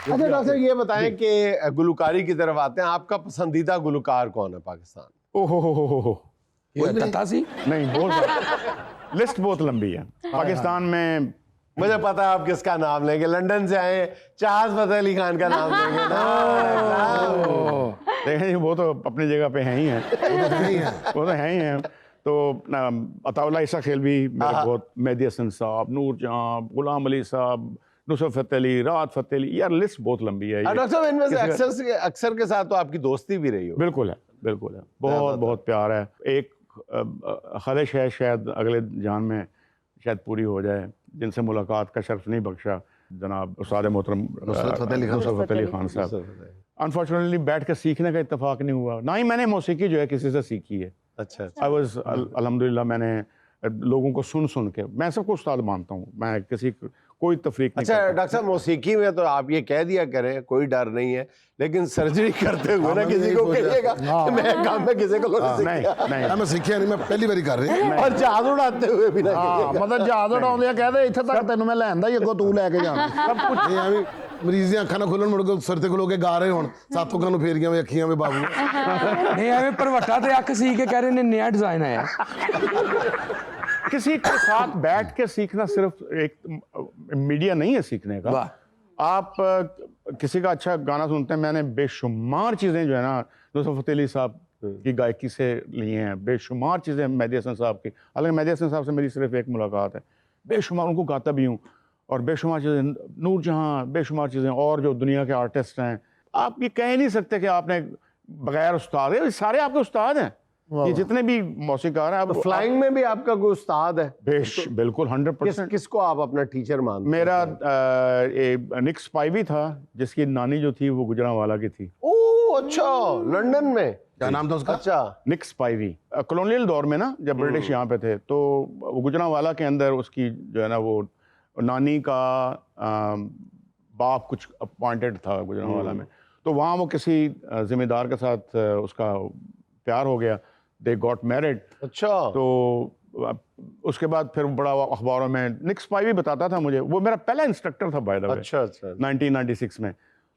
अच्छा डॉक्टर साहब ये बताएं कि गुलकारी की तरफ आते हैं, आपका पसंदीदा गुलकार कौन है पाकिस्तान? ओहो ये तता सी नहीं, बहुत लिस्ट बहुत लंबी है पाकिस्तान में। मुझे पता है आप किसका नाम लेंगे, लंदन से आए चाहत फतेह अली खान का नाम लेंगे ना। देखें जी, वो तो अपनी जगह पे हैं ही हैं, वो तो हैं ही हैं। तो अताउल्लाह ईसा खेलवी मेरे बहुत, मेहदी हसन साहब, नूर जहां, गुलाम अली साहब, नुसरत फतेह अली, राहत फतेह अली, यार लिस्ट बहुत लंबी है। डॉक्टर साहब इनमें से अक्सर के साथ तो आपकी दोस्ती भी रही हो? बिल्कुल है, बिल्कुल है, बहुत बहुत प्यार है। एक ख्वाहिश है शायद अगले जान में शायद पूरी हो जाए, जिनसे मुलाकात का शर्फ नहीं बख्शा, जनाब उस्ताद मोहतरम नुसरत फतेह अली खान साहब। अनफॉर्चुनेटली बैठ कर सीखने का इत्तेफाक नहीं हुआ, ना ही मैंने मौसीकी जो है किसी से सीखी है। अच्छा आई वाज अल्हम्दुलिल्लाह, मैंने लोगों को सुन के, मैं सबको उस्ताद मानता हूँ, मैं किसी कोई तफरीक नहीं अच्छा करता। डॉक्टर साहब मौसीकी में तो आप ये कह दिया करें कोई डर नहीं है, लेकिन सर्जरी करते हुए ना किसी को कहिएगा कि मैं काम में किसी को नहीं मैं सीखिया नहीं, मैं पहली बारी कर रही हूं। और जहाज उड़ाते हुए भी ना हाँ मतलब जहाज उड़ाਉਂਦੇ ਆ ਕਹਿੰਦੇ ਇੱਥੇ ਤੱਕ ਤੈਨੂੰ ਮੈਂ ਲੈਂਦਾ ਹੀ ਅੱਗੋਂ ਤੂੰ ਲੈ ਕੇ ਜਾਣਾ ਸਭ ਕੁਝ ਇਹ ਐਵੇਂ ਮਰੀਜ਼ ਦੀਆਂ ਅੱਖਾਂ ਨਾ ਖੁੱਲਣ, ਮੁੜ ਕੇ ਸਿਰ ਤੇ ਖਲੋ ਕੇ ਗਾ ਰਹੇ ਹੁਣ, ਸਾਤੋਂ ਕਾਨੂੰ ਫੇਰੀਆਂ ਵੇ ਅੱਖੀਆਂ ਵੇ ਬਾਬੂ। नहीं हमें परवट्टा ते अख सी के कह रहे ने नया डिजाइन आया। किसी के साथ बैठ के सीखना सिर्फ एक मीडिया नहीं है सीखने का। आप किसी का अच्छा गाना सुनते हैं, मैंने बेशुमार चीज़ें जो है ना नुसरत फतेह अली साहब की गायकी से ली हैं, बेशुमार चीज़ें मेहदी हसन साहब की, हालांकि मेहदी हसन साहब से मेरी सिर्फ एक मुलाकात है, बेशुमार उनको गाता भी हूँ, और बेशुमार चीज़ें नूर जहाँ, बेशुमार चीज़ें और जो दुनिया के आर्टिस्ट हैं, आप ये कह नहीं सकते कि आपने बगैर उस्ताद है, सारे आपके उस्ताद हैं, ये जितने भी मौसीकार हैं। तो फ्लाइंग में भी आपका कोई उस्ताद है? बिल्कुल 100%। किसको आप अपना टीचर मानते? मेरा निक स्पाइवी था, जिसकी नानी जो थी वो गुजरांवाला की थी। ओह अच्छा, लंदन में? क्या नाम था उसका? अच्छा, निक स्पाइवी। कॉलोनियल दौर में ना, जब ब्रिटिश यहाँ पे थे, तो वो गुजरांवाला के अंदर उसकी जो है ना वो नानी का बाप कुछ अपॉइंटेड था गुजरांवाला में, तो वहाँ वो किसी जिम्मेदार के साथ उसका प्यार हो गया, दे गॉट मैरिड। अच्छा, तो उसके बाद फिर बड़ा अखबारों में निक स्पाइवी बताता था मुझे, वो मेरा पहला इंस्ट्रक्टर था बाय द वे। अच्छा अच्छा 1996 में।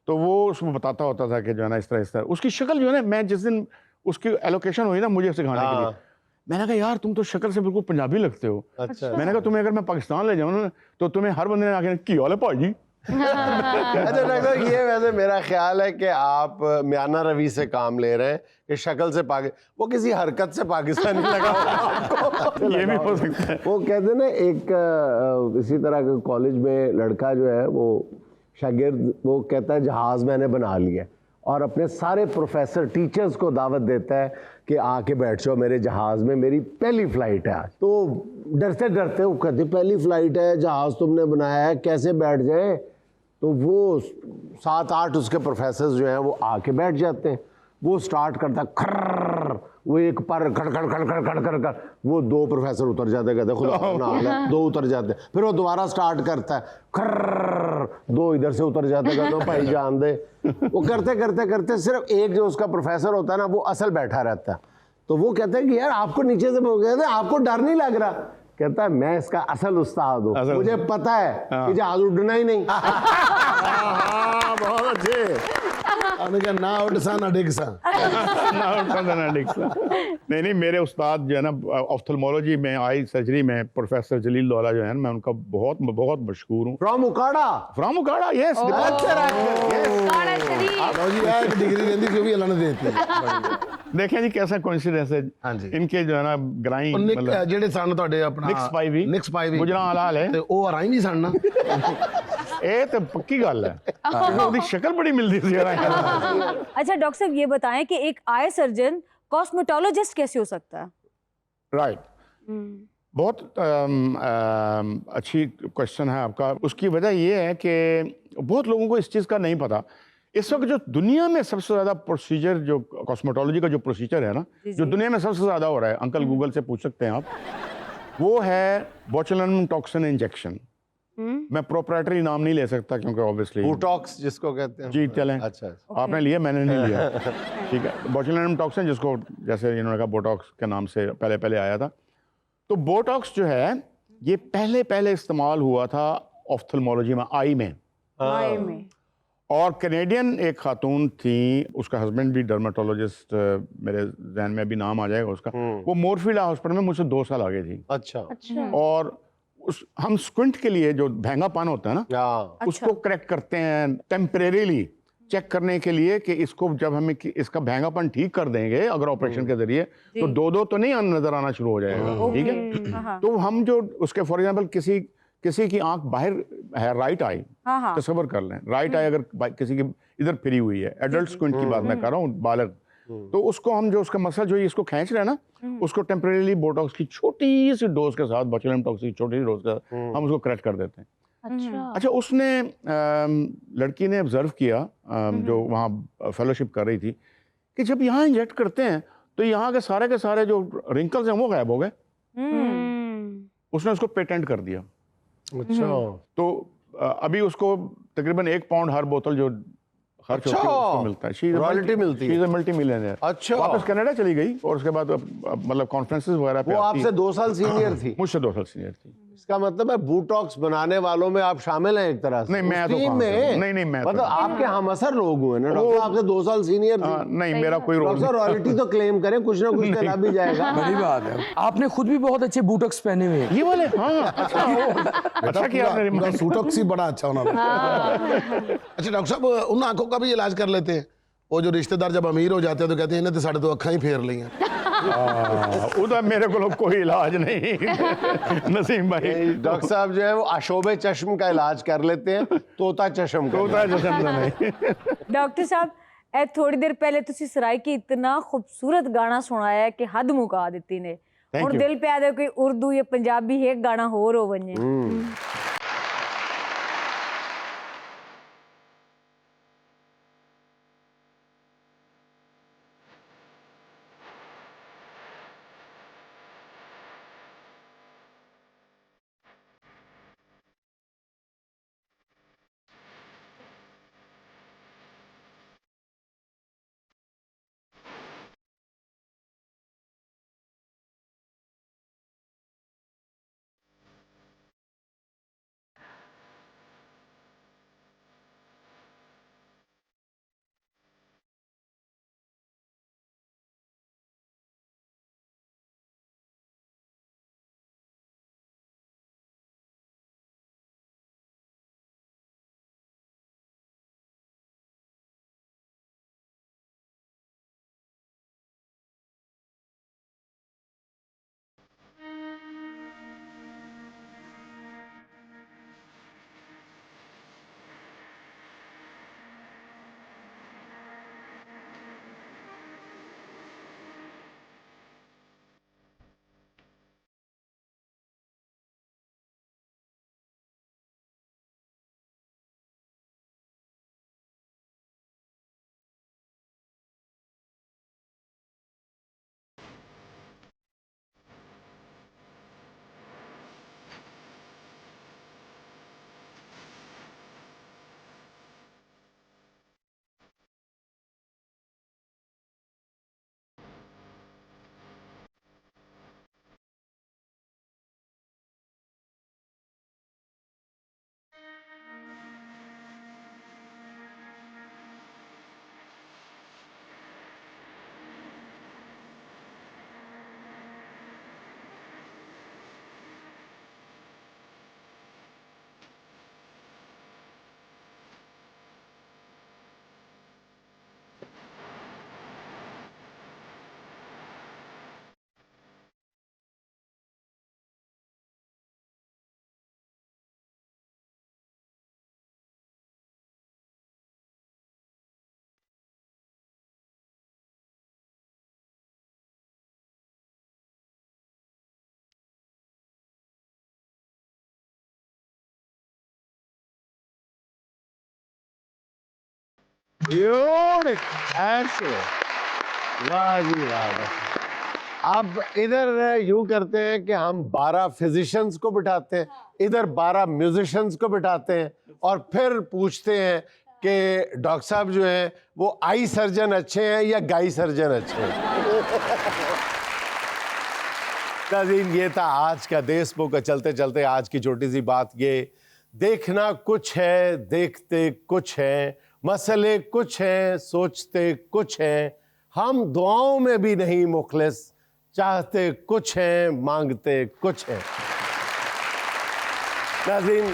तो वो उसको बताता होता था कि जो है ना इस तरह उसकी शक्ल जो है ना, मैं जिस दिन उसकी एलोकेशन हुई ना मुझे सिखाने के लिए, मैंने कहा यार तुम तो शक्ल से बिल्कुल पंजाबी लगते हो। अच्छा। मैंने कहा तुम्हें अगर मैं पाकिस्तान ले जाऊँ ना, तो तुम्हें हर बंदे ने आके की हाल है भाजी। अच्छा डॉक्टर, ये वैसे मेरा ख्याल है कि आप म्याना रवि से काम ले रहे हैं कि शक्ल से वो किसी हरकत से पाकिस्तानी लगा आपको। ये भी हो सकता है। वो कहते हैं ना, एक इसी तरह के कॉलेज में लड़का जो है वो शागिर्द, वो कहता है जहाज मैंने बना लिया, और अपने सारे प्रोफेसर टीचर्स को दावत देता है कि आके बैठ जाओ मेरे जहाज में, मेरी पहली फ्लाइट है आज। तो डरते डरते वो कहते पहली फ्लाइट है, जहाज तुमने बनाया है, कैसे बैठ जाए? तो वो 7-8 उसके प्रोफेसर जो हैं वो आके बैठ जाते हैं। वो स्टार्ट करता है खर्र, वो एक पर खड़ खड़ खड़ खड़ खड़ खड़ खड़, वो 2 प्रोफेसर उतर जाते, कहते खुदा ना 2 उतर जाते, फिर वो दोबारा स्टार्ट करता है खर्र, 2 इधर से उतर जाते, कहते भाई जान दे। वो करते करते करते सिर्फ एक जो उसका प्रोफेसर होता है ना, वो असल बैठा रहता है। तो वो कहते हैं कि यार आपको नीचे से कहते हैं आपको डर नहीं लग रहा? कहता है मैं इसका असल उस्ताद हूँ, मुझे पता है कि जहाज उड़ना ही नहीं। बहुत अच्छे। ना उड़सा ना डिगसा। नहीं, मेरे उस्ताद जो है ना ऑफ्थल्मोलॉजी में, आई सर्जरी में, प्रोफेसर जलील दौला जो है ना, मैं उनका बहुत बहुत मशहूर हूँ। From Okara, yes. डिग्री लेंदी जो भी अल्लाह ने देती। देखें जी कैसा कोइंसिडेंस है। हाँ जी। इनके जो है ना ग्राई ਜਿਹੜੇ ਸਨ ਤੁਹਾਡੇ ਆਪਣਾ ਨਿਕ ਸਪਾਈਵੀ ਗੁਜਰਾਂਵਾਲਾ ਵਾਲੇ, ਤੇ ਉਹ ਆਰਾਈ ਨਹੀਂ ਸਨ ਨਾ। ਇਹ ਤੇ ਪੱਕੀ ਗੱਲ ਹੈ, ਉਹਦੀ ਸ਼ਕਲ ਬੜੀ ਮਿਲਦੀ ਸੀ ਯਾਰ। अच्छा डॉक्टर साहब ये बताएं कि एक आई सर्जन कॉस्मेटोलॉजिस्ट कैसे हो सकता है? राइट, बहुत अच्छी क्वेश्चन है आपका। उसकी वजह ये है कि बहुत लोगों को इस चीज़ का नहीं पता। इस वक्त जो दुनिया में सबसे ज़्यादा प्रोसीजर, जो कॉस्मेटोलॉजी का जो प्रोसीजर है ना, जो दुनिया में सबसे ज़्यादा हो रहा है, अंकल गूगल से पूछ सकते हैं आप, वो है बोचुलिनम टॉक्सिन इंजेक्शन। मैं प्रोप्राइटरी नाम नहीं ले सकता क्योंकि ऑब्वियसली बोटॉक्स जिसको कहते हैं। जी चलें। अच्छा, आपने लिया, मैंने नहीं लिया। ठीक है, बोचुलिनम टॉक्सिन, जिसको जैसे इन्होंने कहा बोटॉक्स के नाम से पहले आया था। तो बोटॉक्स जो है ये पहले इस्तेमाल हुआ था ऑफ्थल्मोलॉजी में, आई में। और कैनेडियन एक खातून थी, उसका हस्बैंड भी डर्माटोलॉजिस्ट, मेरे जहन में अभी नाम आ जाएगा उसका, वो मोरफील्ड हॉस्पिटल में मुझसे 2 साल आगे थी। अच्छा। और हम स्क्विंट के लिए जो भैंगापन होता है ना, हाँ। उसको करेक्ट करते हैं टेम्परेरीली, चेक करने के लिए कि इसको जब हमें इसका भैंगापन ठीक कर देंगे अगर ऑपरेशन के जरिए, तो 2-2 तो नहीं नजर आना शुरू हो जाएगा। ठीक है, तो हम जो उसके फॉर एग्जाम्पल किसी की आंख बाहर है, राइट आई, तस्वर कर लें, राइट आई अगर किसी की इधर फिरी हुई है, एडल्ट स्क्विंट की बात मैं कर रहा हूँ, बालक, तो उसको हम जो उसका मसल जो इसको खींच रहे हैं ना, उसको टेम्परेरीली बोटॉक्स की छोटी सी डोज के साथ, बोtulinum टॉक्सिक की छोटी सी डोज के साथ हम उसको करेक्ट कर देते हैं। अच्छा, उसने लड़की ने ऑब्जर्व किया, जो वहाँ फेलोशिप कर रही थी, कि जब यहाँ इंजेक्ट करते हैं तो यहाँ के सारे जो रिंकल्स हैं वो गायब हो गए। उसने उसको पेटेंट कर दिया। अच्छा। तो अभी उसको तकरीबन 1 पाउंड हर बोतल जो खर्च होती है उसको मिलता है। रॉयल्टी मिलती है। She is a multi millionaire. अच्छा। वापस कनाडा चली गई और उसके बाद मतलब कॉन्फ्रेंसेस वगैरह पे वो आती आपसे 2 साल सीनियर थी? मुझसे 2 साल सीनियर थी। इसका मतलब है बूटॉक्स बनाने वालों में आप शामिल हैं एक तरह से? नहीं, मैं उस तो टीम कहाँ से? में? नहीं, मैं तो मतलब नहीं। आपके हमअसर लोग हुए ना डॉक्टर, आपसे 2 साल सीनियर थे। नहीं, मेरा कोई रोल डॉक्टर रॉयल्टी तो क्लेम करें, कुछ ना कुछ तो ला भी जाएगा। बड़ी बात है। आपने खुद भी बहुत अच्छे बूटक्स पहने हुए हैं। ये वाले, हाँ, अच्छा किया आपने पूरा remind सूटक सी बड़ा अच्छा होना। अच्छा डॉक्टर साहब, उन आंखों का भी इलाज कर लेते हैं? वो जो रिश्तेदार जब अमीर हो जाते हैं तो कहते हैं इन्हें तो साढ़े 2 अक्खां ही फेर ली हैं। उधर मेरे को कोई इलाज नहीं नसीम भाई। डॉक्टर साहब जो है वो अशोबे चश्म का इलाज कर लेते हैं, तोता चश्म का। तोता चश्म तो नहीं। डॉक्टर साहब ए थोड़ी देर पहले तुसी सराइकी इतना खूबसूरत गाना सुनाया है कि हद मुका दी ने। Thank और you. दिल पे आदे कोई उर्दू या पंजाबी एक गाना होर हो बने। वाह जी वाह। अब इधर यूं करते हैं कि हम 12 फिजिशियंस को बिठाते हैं, इधर 12 म्यूजिशियंस को बिठाते हैं और फिर पूछते हैं कि डॉक्टर साहब जो हैं वो आई सर्जन अच्छे हैं या गाई सर्जन अच्छे हैं। नाज़रीन, ये था आज का देशमुख का चलते चलते आज की छोटी सी बात। ये देखना कुछ है, देखते कुछ है, मसले कुछ हैं, सोचते कुछ हैं, हम दुआओं में भी नहीं मुखलिस, चाहते कुछ हैं, मांगते कुछ हैं। नाज़रीन,